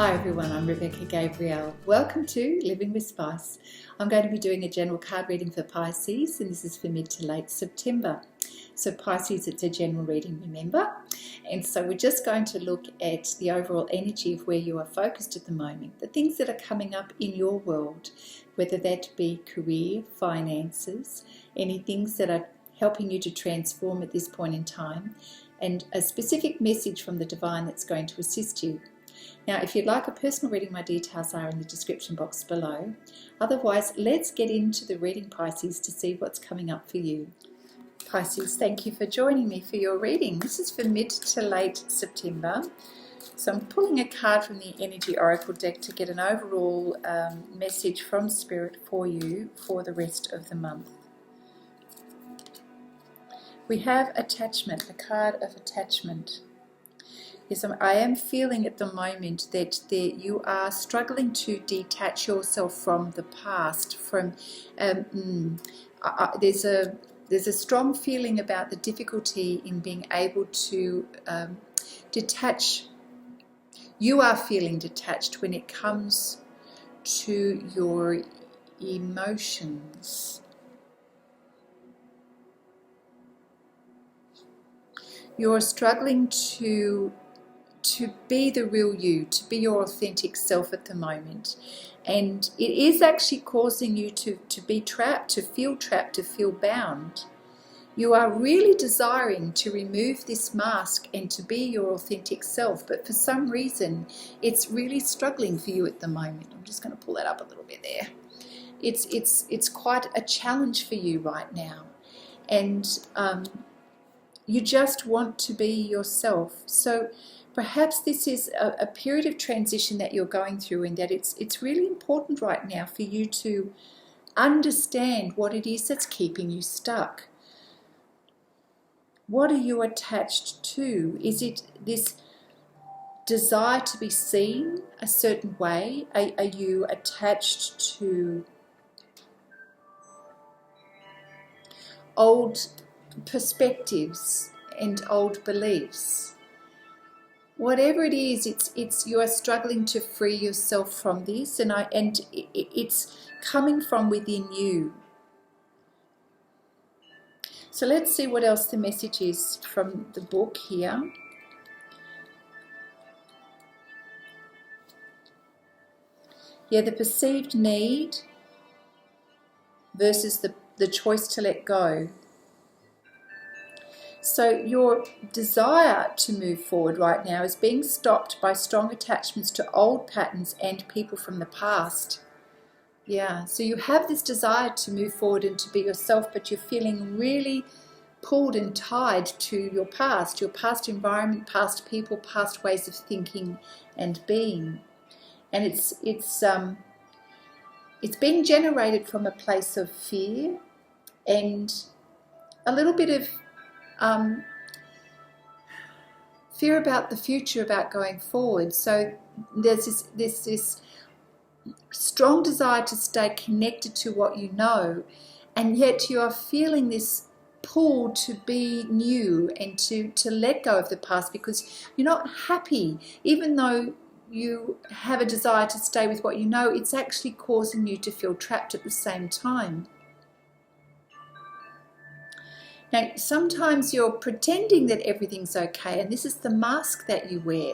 Hi everyone, I'm Rebecca Gabrielle. Welcome to Living with Spice. I'm going to be doing a general card reading for Pisces, and this is for mid to late September. So Pisces, it's a general reading, remember? And so we're just going to look at the overall energy of where you are focused at the moment, the things that are coming up in your world, whether that be career, finances, any things that are helping you to transform at this point in time, and a specific message from the divine that's going to assist you. Now, if you'd like a personal reading, my details are in the description box below. Otherwise, let's get into the reading, Pisces, to see what's coming up for you. Pisces, thank you for joining me for your reading. This is for mid to late September. So I'm pulling a card from the Energy Oracle deck to get an overall message from Spirit for you for the rest of the month. We have attachment, a card of attachment. Yes, I am feeling at the moment that you are struggling to detach yourself from the past. There's a strong feeling about the difficulty in being able to detach. You are feeling detached when it comes to your emotions. You're struggling to be the real you, to be your authentic self at the moment. And it is actually causing you to be trapped, to feel bound. You are really desiring to remove this mask and to be your authentic self, but for some reason it's really struggling for you at the moment. I'm just going to pull that up a little bit there. It's quite a challenge for you right now. And you just want to be yourself. So perhaps this is a period of transition that you're going through, and that it's really important right now for you to understand what it is that's keeping you stuck. What are you attached to? Is it this desire to be seen a certain way? Are you attached to old perspectives and old beliefs? Whatever it is, it's you are struggling to free yourself from this, and it's coming from within you. So let's see what else the message is from the book here. Yeah, the perceived need versus the choice to let go. So your desire to move forward right now is being stopped by strong attachments to old patterns and people from the past. Yeah, so you have this desire to move forward and to be yourself, but you're feeling really pulled and tied to your past environment, past people, past ways of thinking and being. And it's being generated from a place of fear and a little bit of fear about the future, about going forward. So there's this strong desire to stay connected to what you know, and yet you are feeling this pull to be new and to let go of the past because you're not happy. Even though you have a desire to stay with what you know, it's actually causing you to feel trapped at the same time. Now, sometimes you're pretending that everything's okay, and this is the mask that you wear,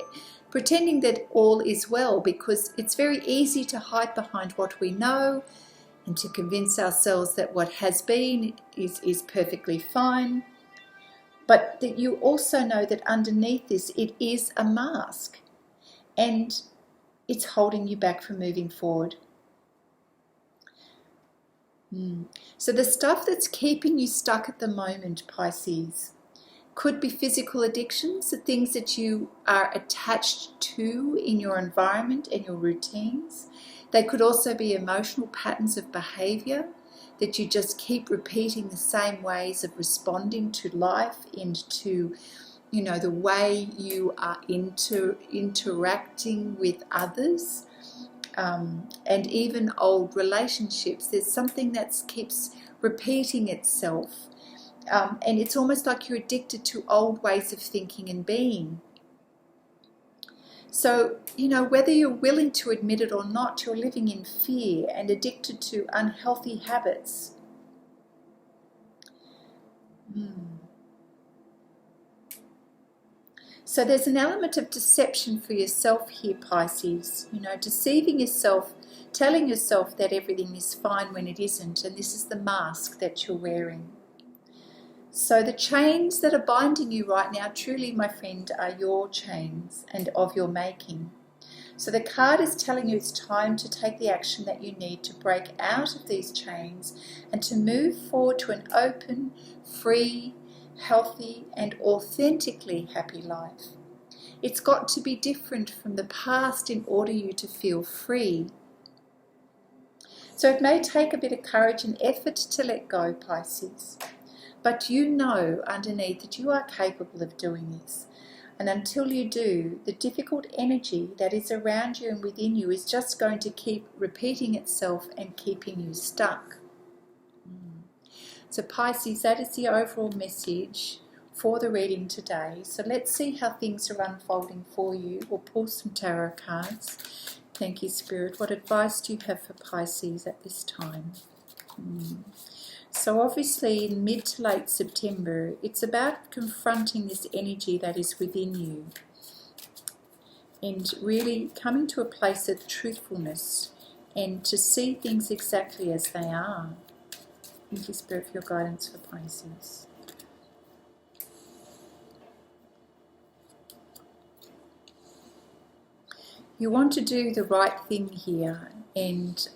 pretending that all is well, because it's very easy to hide behind what we know and to convince ourselves that what has been is perfectly fine. But that you also know that underneath this, it is a mask, and it's holding you back from moving forward. So the stuff that's keeping you stuck at the moment, Pisces, could be physical addictions, the things that you are attached to in your environment and your routines. They could also be emotional patterns of behavior that you just keep repeating the same ways of responding to life and to, the way you are interacting with others. And even old relationships. There's something that keeps repeating itself, and it's almost like you're addicted to old ways of thinking and being. So, you know, whether you're willing to admit it or not, you're living in fear and addicted to unhealthy habits. So there's an element of deception for yourself here, Pisces. You know, deceiving yourself, telling yourself that everything is fine when it isn't, and this is the mask that you're wearing. So the chains that are binding you right now, truly, my friend, are your chains and of your making. So the card is telling you it's time to take the action that you need to break out of these chains and to move forward to an open, free, healthy and authentically happy life. It's got to be different from the past in order you to feel free. So it may take a bit of courage and effort to let go, Pisces. But you know underneath that you are capable of doing this. And until you do, the difficult energy that is around you and within you is just going to keep repeating itself and keeping you stuck. So Pisces, that is the overall message for the reading today. So let's see how things are unfolding for you. We'll pull some tarot cards. Thank you, Spirit. What advice do you have for Pisces at this time? So obviously in mid to late September, it's about confronting this energy that is within you and really coming to a place of truthfulness and to see things exactly as they are. Thank you, Spirit, for your guidance for Pisces. You want to do the right thing here, and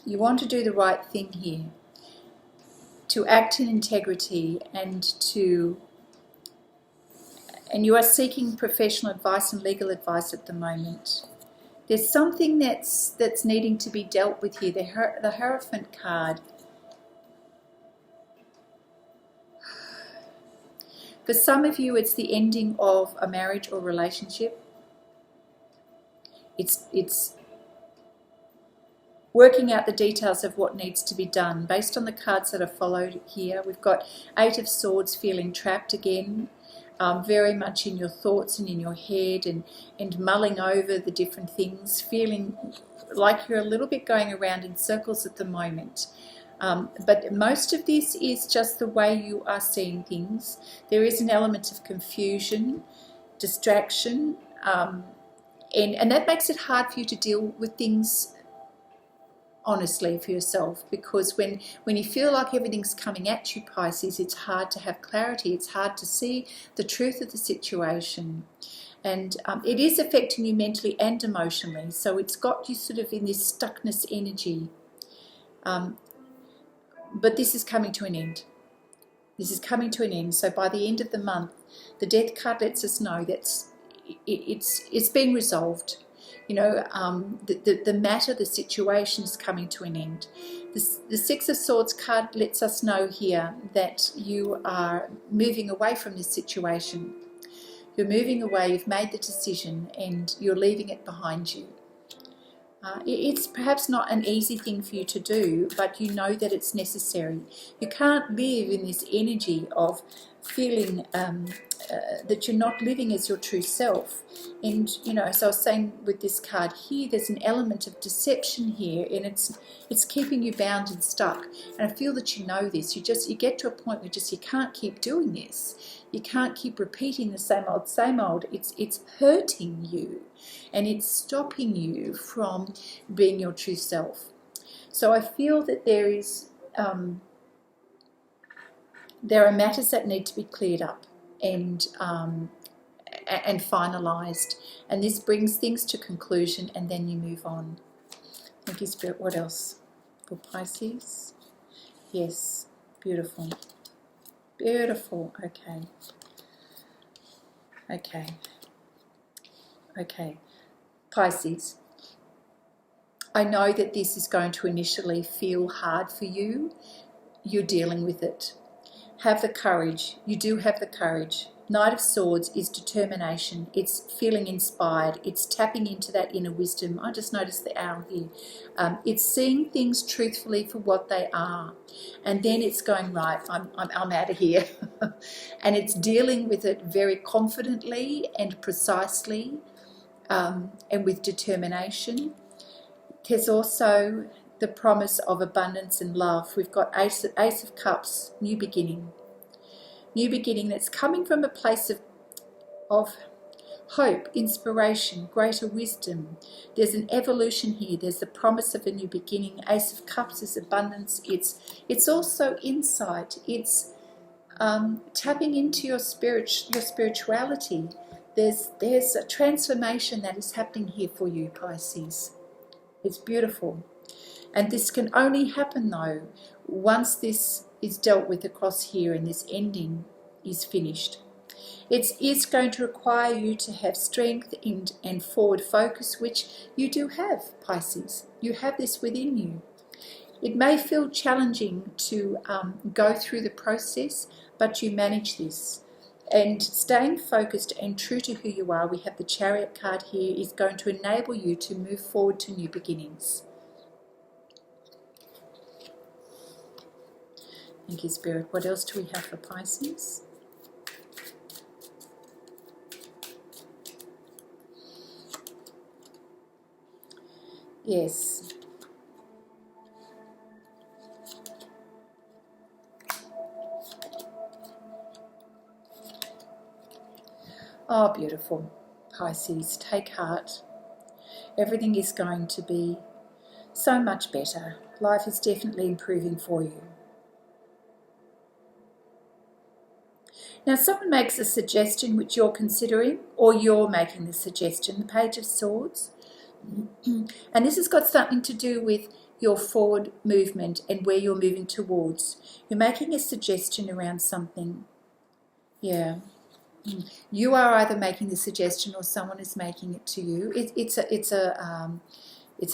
you want to do the right thing here, to act in integrity and you are seeking professional advice and legal advice at the moment. There's something that's needing to be dealt with here. The Hierophant card. For some of you, it's the ending of a marriage or relationship. It's working out the details of what needs to be done. Based on the cards that are followed here, we've got Eight of Swords, feeling trapped again. Very much in your thoughts and in your head and mulling over the different things, feeling like you're a little bit going around in circles at the moment. But most of this is just the way you are seeing things. There is an element of confusion, distraction, and that makes it hard for you to deal with things honestly for yourself, because when you feel like everything's coming at you, Pisces, it's hard to have clarity. It's hard to see the truth of the situation, and it is affecting you mentally and emotionally. So it's got you sort of in this stuckness energy, but this is coming to an end. This is coming to an end. So by the end of the month, the Death card lets us know that it's been resolved. You know, the matter, the situation is coming to an end. The Six of Swords card lets us know here that you are moving away from this situation. You're moving away, you've made the decision, and you're leaving it behind you. It's perhaps not an easy thing for you to do, but you know that it's necessary. You can't live in this energy of feeling that you're not living as your true self. And, you know, so I was saying with this card here, there's an element of deception here, and it's keeping you bound and stuck. And I feel that you know this. You get to a point where you can't keep doing this. You can't keep repeating the same old. It's hurting you, and it's stopping you from being your true self. So I feel that there are matters that need to be cleared up and finalised, and this brings things to conclusion, and then you move on. Thank you, Spirit. What else for Pisces? Yes, beautiful. Beautiful. Okay. Pisces, I know that this is going to initially feel hard for you. You're dealing with it. Have the courage. You do have the courage. Knight of Swords is determination. It's feeling inspired. It's tapping into that inner wisdom. I just noticed the owl here. It's seeing things truthfully for what they are. And then it's going, right, I'm out of here. And it's dealing with it very confidently and precisely, and with determination. There's also the promise of abundance and love. We've got Ace of Cups, new beginning. New beginning that's coming from a place of hope, inspiration, greater wisdom. There's an evolution here. There's the promise of a new beginning. Ace of Cups is abundance. It's also insight. It's tapping into your spirituality. There's a transformation that is happening here for you, Pisces. It's beautiful. And this can only happen, though, once this is dealt with across here and this ending is finished. It is going to require you to have strength and forward focus, which you do have, Pisces. You have this within you. It may feel challenging to go through the process, but you manage this. And staying focused and true to who you are, we have the Chariot card here, is going to enable you to move forward to new beginnings. Thank you, Spirit. What else do we have for Pisces? Yes. Oh, beautiful. Pisces, take heart. Everything is going to be so much better. Life is definitely improving for you. Now, someone makes a suggestion which you're considering, or you're making the suggestion, the Page of Swords. And this has got something to do with your forward movement and where you're moving towards. You're making a suggestion around something. Yeah. You are either making the suggestion or someone is making it to you. It's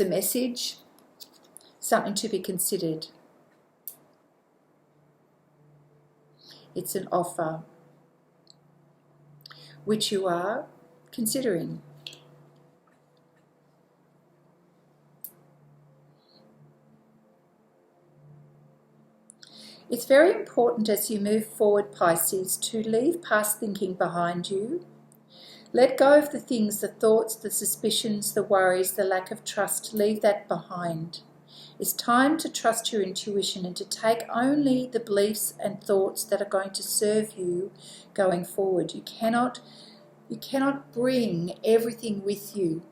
a message, something to be considered. It's an offer which you are considering. It's very important as you move forward, Pisces, to leave past thinking behind you. Let go of the things, the thoughts, the suspicions, the worries, the lack of trust. Leave that behind. It's time to trust your intuition and to take only the beliefs and thoughts that are going to serve you going forward. You cannot bring everything with you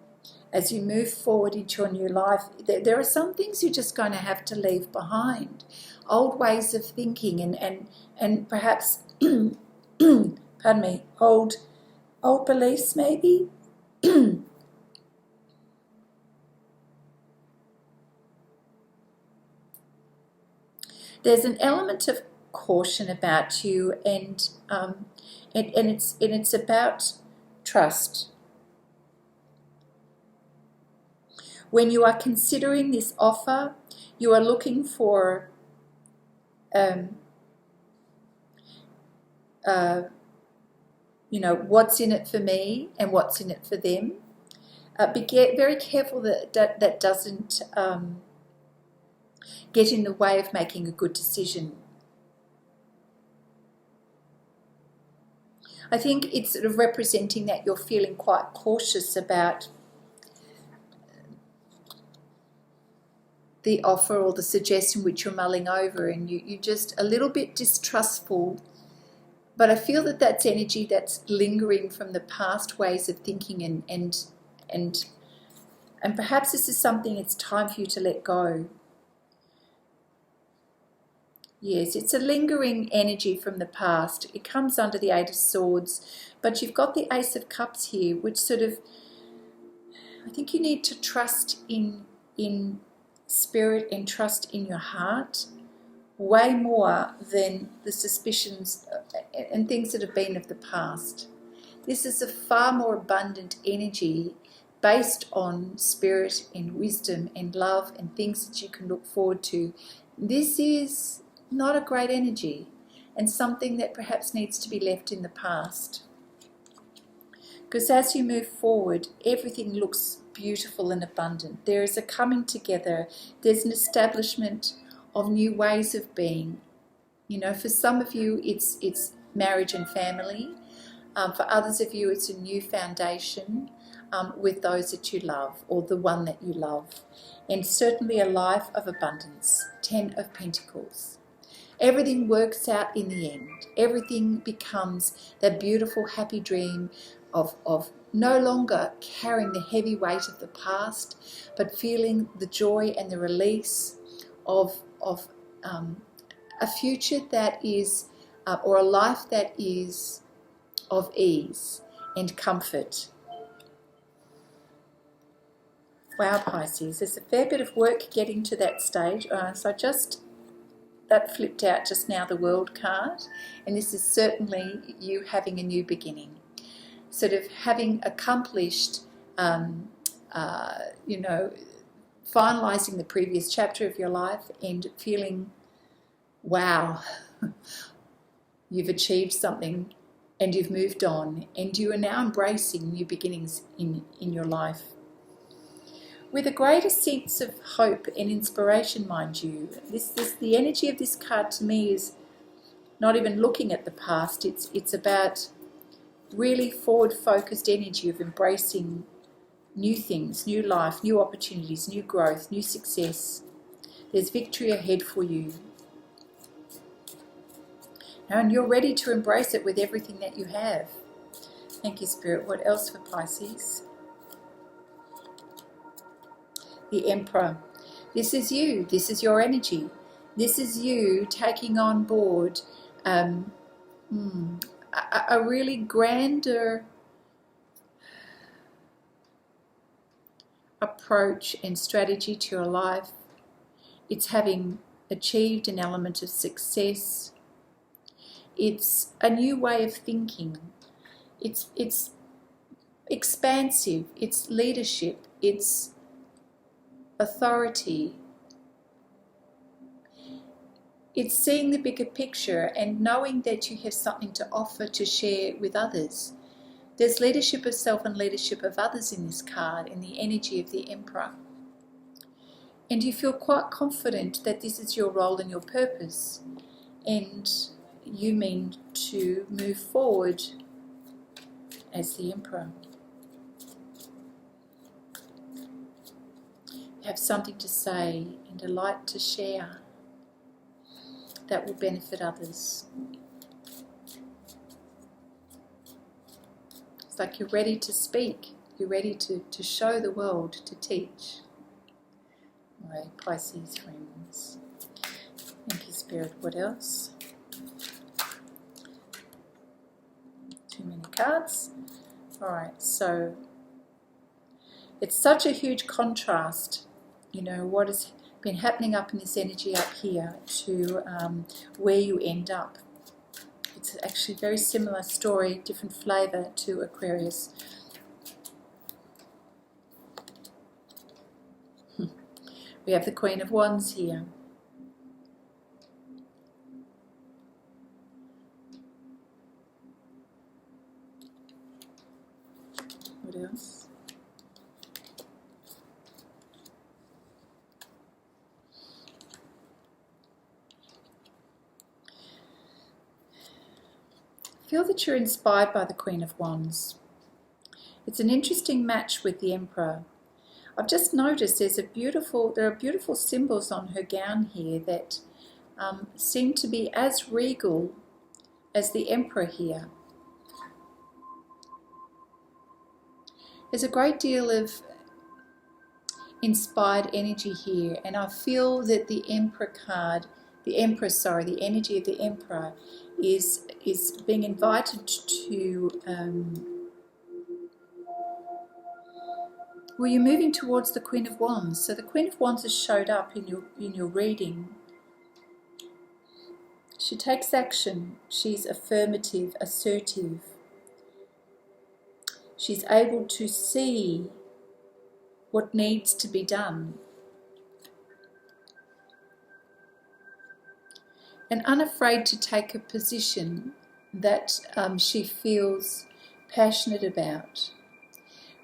as you move forward into your new life. There are some things you're just going to have to leave behind. Old ways of thinking and perhaps, pardon me, old beliefs maybe. There's an element of caution about you, and it's about trust. When you are considering this offer, you are looking for what's in it for me and what's in it for them. Be very careful that doesn't get in the way of making a good decision. I think it's sort of representing that you're feeling quite cautious about the offer or the suggestion which you're mulling over, and you're just a little bit distrustful. But I feel that that's energy that's lingering from the past ways of thinking, and perhaps this is something it's time for you to let go. Yes, it's a lingering energy from the past. It comes under the Eight of Swords, but you've got the Ace of Cups here, which sort of, I think you need to trust in spirit and trust in your heart way more than the suspicions and things that have been of the past. This is a far more abundant energy based on spirit and wisdom and love and things that you can look forward to. This is not a great energy. and something that perhaps needs to be left in the past. Because as you move forward, everything looks beautiful and abundant. There is a coming together. There's an establishment of new ways of being. You know, for some of you, it's marriage and family. For others of you, it's a new foundation with those that you love, or the one that you love. And certainly a life of abundance. 10 of Pentacles. Everything works out in the end. Everything becomes that beautiful, happy dream of no longer carrying the heavy weight of the past, but feeling the joy and the release of a future that is, or a life that is of ease and comfort. Wow, Pisces, there's a fair bit of work getting to that stage. That flipped out just now, the World card, and this is certainly you having a new beginning. Sort of having accomplished, you know, finalising the previous chapter of your life and feeling, wow, you've achieved something and you've moved on, and you are now embracing new beginnings in your life. With a greater sense of hope and inspiration, mind you. The energy of this card to me is not even looking at the past. It's about really forward-focused energy of embracing new things, new life, new opportunities, new growth, new success. There's victory ahead for you. And you're ready to embrace it with everything that you have. Thank you, Spirit. What else for Pisces? The Emperor. This is you. This is your energy. This is you taking on board a really grander approach and strategy to your life. It's having achieved an element of success. It's a new way of thinking. It's expansive. It's leadership. It's authority. It's seeing the bigger picture and knowing that you have something to offer to share with others. There's leadership of self and leadership of others in this card, in the energy of the Emperor. And you feel quite confident that this is your role and your purpose, and you mean to move forward as the Emperor. You have something to say and a light to share that will benefit others. It's like you're ready to speak. You're ready to show the world, to teach. My Pisces friends. Thank you, Spirit. What else? Too many cards. Alright, so it's such a huge contrast, you know, what has been happening up in this energy up here to where you end up. It's actually a very similar story, different flavour to Aquarius. We have the Queen of Wands here. What else? Feel that you're inspired by the Queen of Wands. It's an interesting match with the Emperor. I've just noticed there are beautiful symbols on her gown here that seem to be as regal as the Emperor here. There's a great deal of inspired energy here, and I feel that the energy of the Emperor is being invited to well, you're moving towards the Queen of Wands. So the Queen of Wands has showed up in your reading. She takes action. She's affirmative, assertive. She's able to see what needs to be done. and unafraid to take a position that she feels passionate about,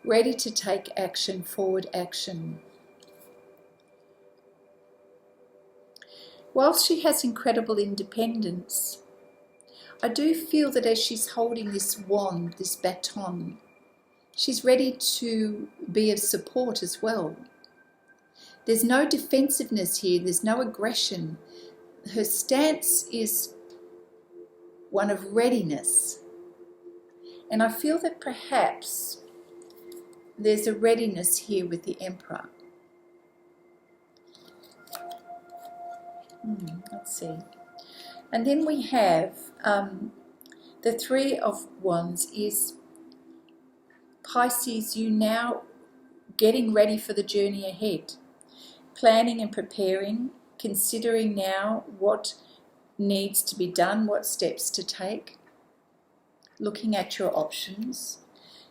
ready to take action, forward action. Whilst she has incredible independence, I do feel that as she's holding this wand, this baton, she's ready to be of support as well. There's no defensiveness here, there's no aggression. Her stance is one of readiness. And I feel that perhaps there's a readiness here with the Emperor. Let's see. And then we have the Three of Wands is Pisces, you now getting ready for the journey ahead. Planning and preparing, considering now what needs to be done, what steps to take, looking at your options,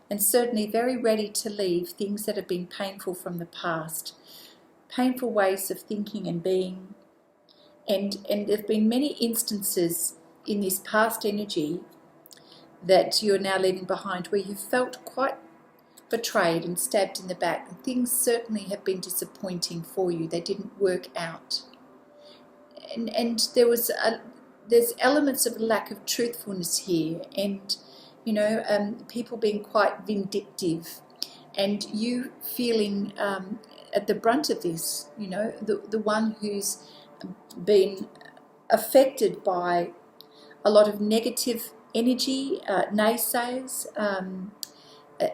and certainly very ready to leave things that have been painful from the past, painful ways of thinking and being. And there have been many instances in this past energy that you're now leaving behind where you felt quite betrayed and stabbed in the back. And things certainly have been disappointing for you. They didn't work out. And there's elements of lack of truthfulness here, and people being quite vindictive, and you feeling at the brunt of this, the one who's been affected by a lot of negative energy, naysayers,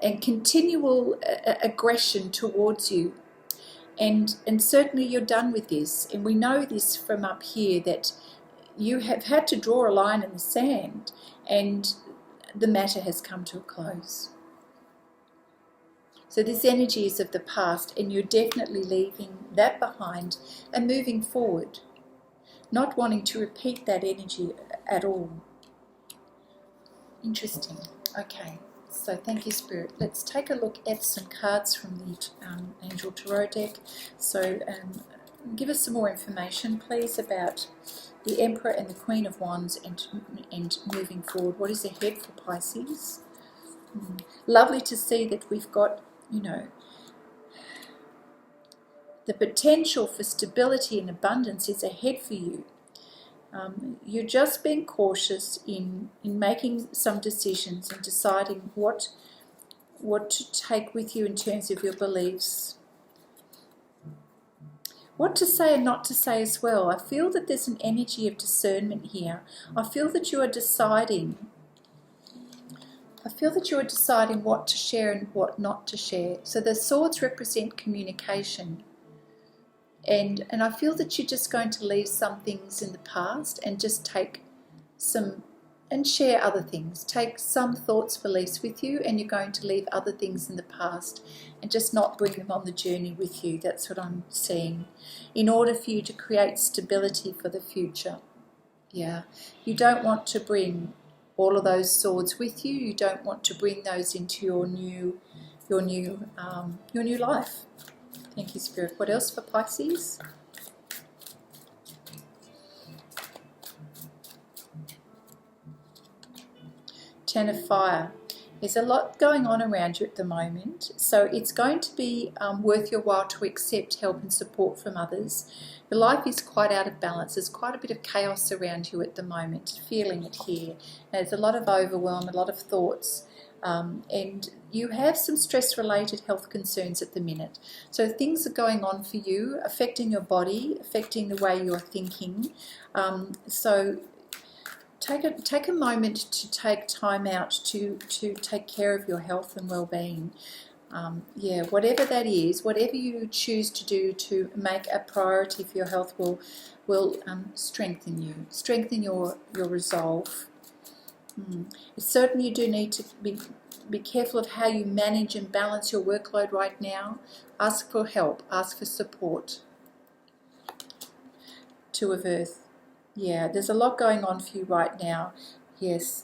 and continual aggression towards you. And certainly you're done with this. And we know this from up here, that you have had to draw a line in the sand and the matter has come to a close. So this energy is of the past, and you're definitely leaving that behind and moving forward, not wanting to repeat that energy at all. Interesting. Okay, so thank you, Spirit. Let's take a look at some cards from the Angel Tarot deck. So give us some more information, please, about the Emperor and the Queen of Wands and moving forward. What is ahead for Pisces? Lovely to see that we've got, the potential for stability and abundance is ahead for you. You're just being cautious in making some decisions and deciding what to take with you in terms of your beliefs. What to say and not to say as well. I feel that there's an energy of discernment here. I feel that you are deciding. What to share and what not to share. So the swords represent communication. And I feel that you're just going to leave some things in the past and just take some and share other things. Take some thoughts, beliefs with you, and you're going to leave other things in the past and just not bring them on the journey with you. That's what I'm seeing. In order for you to create stability for the future. Yeah. You don't want to bring all of those swords with you. You don't want to bring those into your new life. Thank you, Spirit. What else for Pisces? Ten of Fire. There's a lot going on around you at the moment, so it's going to be worth your while to accept help and support from others. Your life is quite out of balance. There's quite a bit of chaos around you at the moment, feeling it here. There's a lot of overwhelm, a lot of thoughts, and you have some stress-related health concerns at the minute. So things are going on for you, affecting your body, affecting the way you're thinking. So take a moment to take time out to take care of your health and well-being. Whatever that is, whatever you choose to do to make a priority for your health will strengthen you, strengthen your resolve. Certainly you do need to be careful of how you manage and balance your workload right now. Ask for help, ask for support. Two of Earth. Yeah, there's a lot going on for you right now. Yes.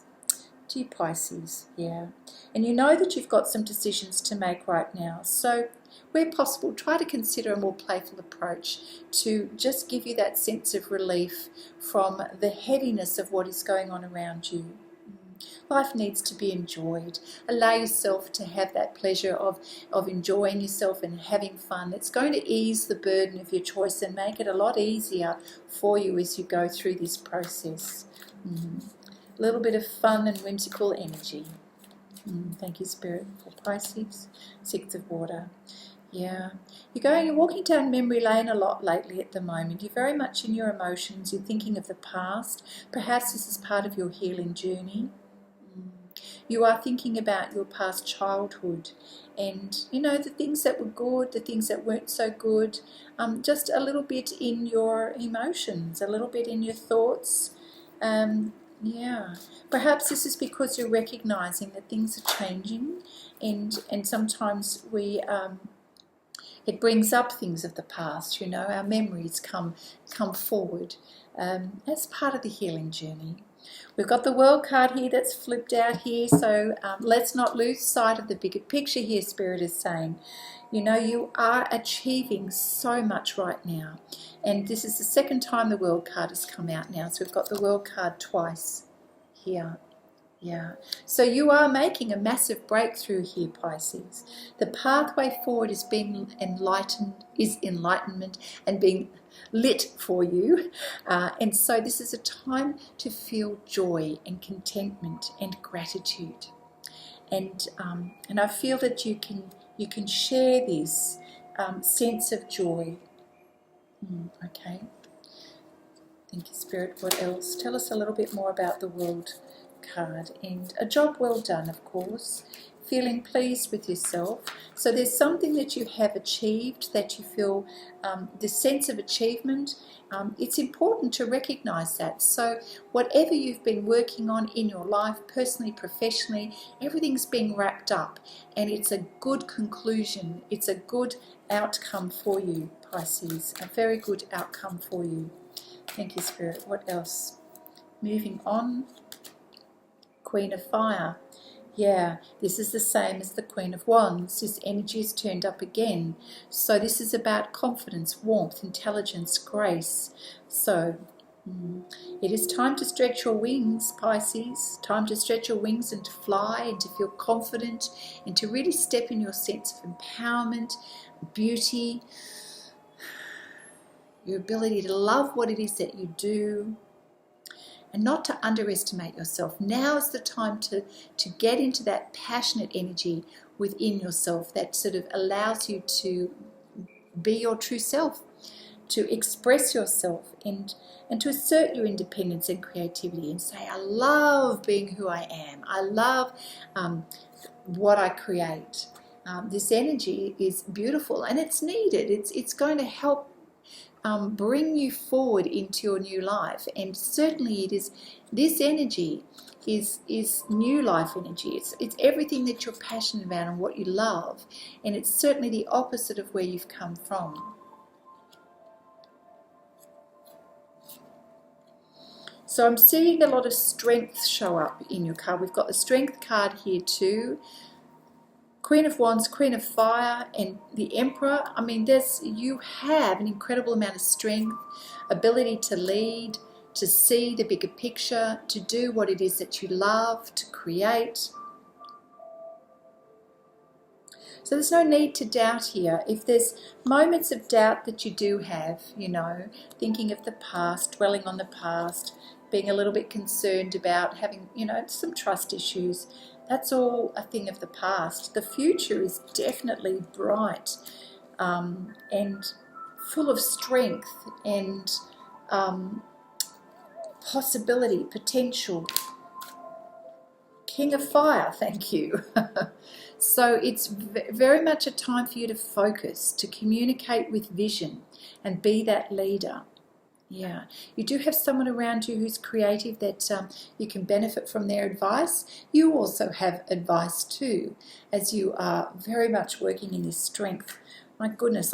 Dear Pisces, yeah. And you know that you've got some decisions to make right now. So Where possible, try to consider a more playful approach to just give you that sense of relief from the heaviness of what is going on around you. Life needs to be enjoyed. Allow yourself to have that pleasure of enjoying yourself and having fun. It's going to ease the burden of your choice and make it a lot easier for you as you go through this process. A little bit of fun and whimsical energy. Thank you, Spirit, for Pisces. Six of Water. Yeah. You're walking down memory lane a lot lately at the moment. You're very much in your emotions. You're thinking of the past. Perhaps this is part of your healing journey. You are thinking about your past childhood and, the things that were good, the things that weren't so good, just a little bit in your emotions, a little bit in your thoughts. Perhaps this is because you're recognizing that things are changing and sometimes it brings up things of the past, our memories come forward as part of the healing journey. We've got the World card here that's flipped out here, so let's not lose sight of the bigger picture here, Spirit is saying. You are achieving so much right now. And this is the second time the World card has come out now, so we've got the World card twice here. Yeah, so you are making a massive breakthrough here, Pisces. The pathway forward is being enlightenment and being lit for you. And so this is a time to feel joy and contentment and gratitude. And I feel that you can share this sense of joy. Okay. Thank you, Spirit. What else? Tell us a little bit more about the World card. And a job well done, of course. Feeling pleased with yourself. So there's something that you have achieved that you feel this sense of achievement. It's important to recognize that. So whatever you've been working on in your life, personally, professionally, everything's being wrapped up and it's a good conclusion. It's a good outcome for you, Pisces. A very good outcome for you. Thank you, Spirit. What else? Moving on. Queen of Fire. Yeah, this is the same as the Queen of Wands. This energy is turned up again. So this is about confidence, warmth, intelligence, grace. So it is time to stretch your wings, Pisces. Time to stretch your wings and to fly and to feel confident and to really step in your sense of empowerment, beauty, your ability to love what it is that you do. And not to underestimate yourself. Now is the time to get into that passionate energy within yourself that sort of allows you to be your true self, to express yourself and to assert your independence and creativity and say, I love being who I am. I love what I create. This energy is beautiful and it's needed. It's going to help bring you forward into your new life, and certainly it is. This energy is new life energy. It's everything that you're passionate about and what you love, and it's certainly the opposite of where you've come from. So I'm seeing a lot of strength show up in your card. We've got the Strength card here too. Queen of Wands, Queen of Fire, and the Emperor. I mean, you have an incredible amount of strength, ability to lead, to see the bigger picture, to do what it is that you love, to create. So there's no need to doubt here. If there's moments of doubt that you do have, thinking of the past, dwelling on the past, being a little bit concerned about having, some trust issues, that's all a thing of the past. The future is definitely bright and full of strength and possibility, potential. King of Fire, thank you. So it's very much a time for you to focus, to communicate with vision and be that leader. Yeah, you do have someone around you who's creative that you can benefit from their advice. You also have advice too, as you are very much working in this strength. My goodness,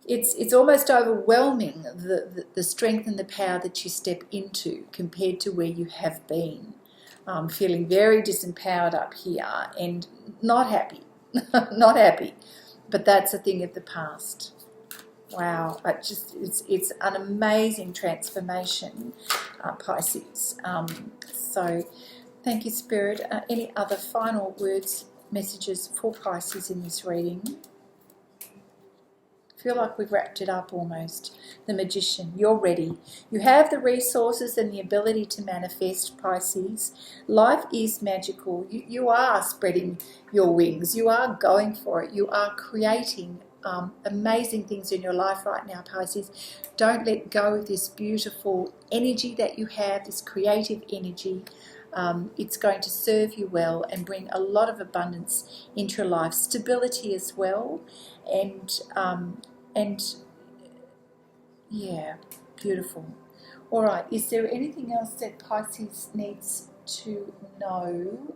it's almost overwhelming, the strength and the power that you step into compared to where you have been. Feeling very disempowered up here and not happy. not happy. But that's a thing of the past. Wow, it's an amazing transformation, Pisces. So thank you, Spirit. Any other final words, messages for Pisces in this reading? I feel like we've wrapped it up almost. The Magician, you're ready. You have the resources and the ability to manifest, Pisces. Life is magical. You are spreading your wings. You are going for it. You are creating amazing things in your life right now, Pisces. Don't let go of this beautiful energy that you have, this creative energy. It's going to serve you well and bring a lot of abundance into your life, stability as well, and yeah, beautiful. All right, is there anything else that Pisces needs to know?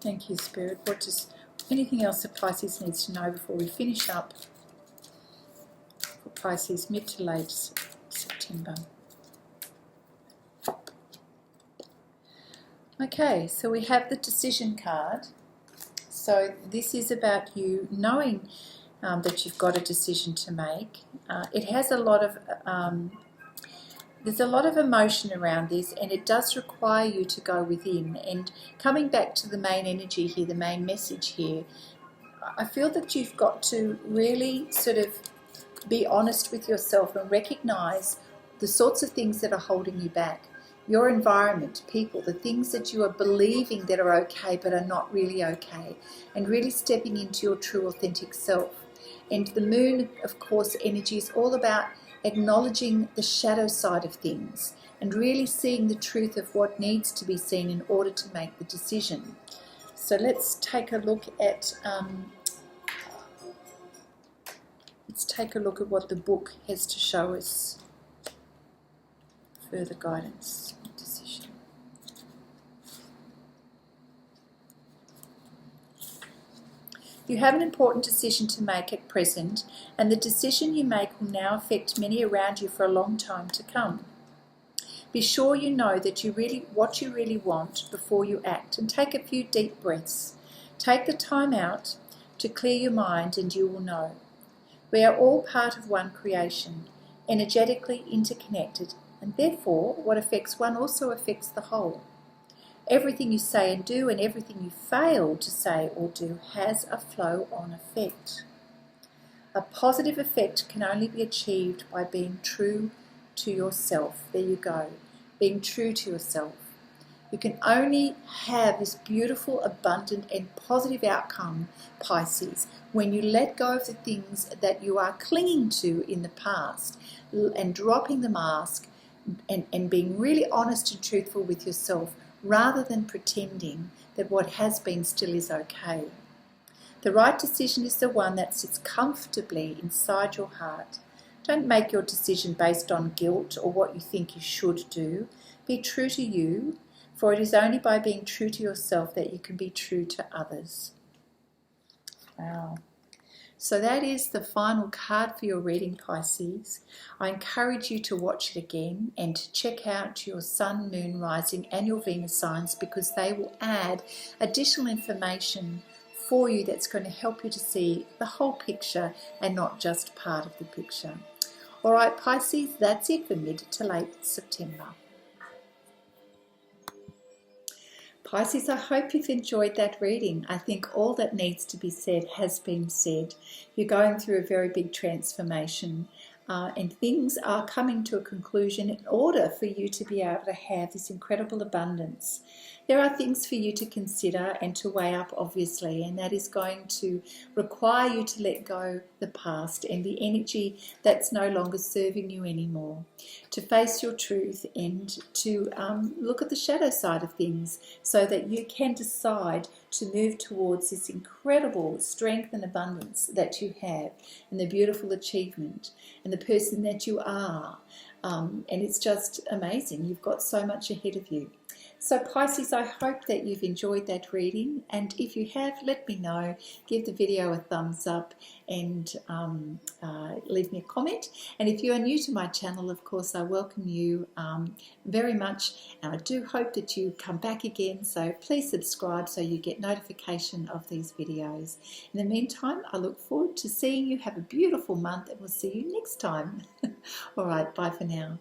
Thank you, Spirit. Anything else that Pisces needs to know before we finish up for Pisces mid to late September? Okay, so we have the decision card. So this is about you knowing that you've got a decision to make. It has a lot of there's a lot of emotion around this, and it does require you to go within. And coming back to the main energy here, the main message here, I feel that you've got to really sort of be honest with yourself and recognize the sorts of things that are holding you back. Your environment, people, the things that you are believing that are okay but are not really okay, and really stepping into your true authentic self. And the moon, of course, energy is all about acknowledging the shadow side of things and really seeing the truth of what needs to be seen in order to make the decision. So let's take a look at what the book has to show us. Further guidance, decision. You have an important decision to make at present, and the decision you make will now affect many around you for a long time to come. Be sure you know that what you really want before you act, and take a few deep breaths. Take the time out to clear your mind, and you will know. We are all part of one creation, energetically interconnected, and therefore what affects one also affects the whole. Everything you say and do, and everything you fail to say or do, has a flow-on effect. A positive effect can only be achieved by being true to yourself. There you go, being true to yourself. You can only have this beautiful, abundant and positive outcome, Pisces, when you let go of the things that you are clinging to in the past and dropping the mask and being really honest and truthful with yourself, rather than pretending that what has been still is okay. The right decision is the one that sits comfortably inside your heart. Don't make your decision based on guilt or what you think you should do. Be true to you, for it is only by being true to yourself that you can be true to others. Wow. So that is the final card for your reading, Pisces. I encourage you to watch it again and to check out your Sun, Moon, Rising and your Venus signs, because they will add additional information for you that's going to help you to see the whole picture and not just part of the picture. All right, Pisces, that's it for mid to late September. Pisces, I hope you've enjoyed that reading. I think all that needs to be said has been said. You're going through a very big transformation, and things are coming to a conclusion in order for you to be able to have this incredible abundance. There are things for you to consider and to weigh up, obviously, and that is going to require you to let go the past and the energy that's no longer serving you anymore, to face your truth and to look at the shadow side of things so that you can decide to move towards this incredible strength and abundance that you have and the beautiful achievement and the person that you are. And it's just amazing. You've got so much ahead of you. So Pisces, I hope that you've enjoyed that reading, and if you have, let me know. Give the video a thumbs up and leave me a comment. And if you are new to my channel, of course, I welcome you very much, and I do hope that you come back again, so please subscribe so you get notification of these videos. In the meantime, I look forward to seeing you. Have a beautiful month, and we'll see you next time. All right, bye for now.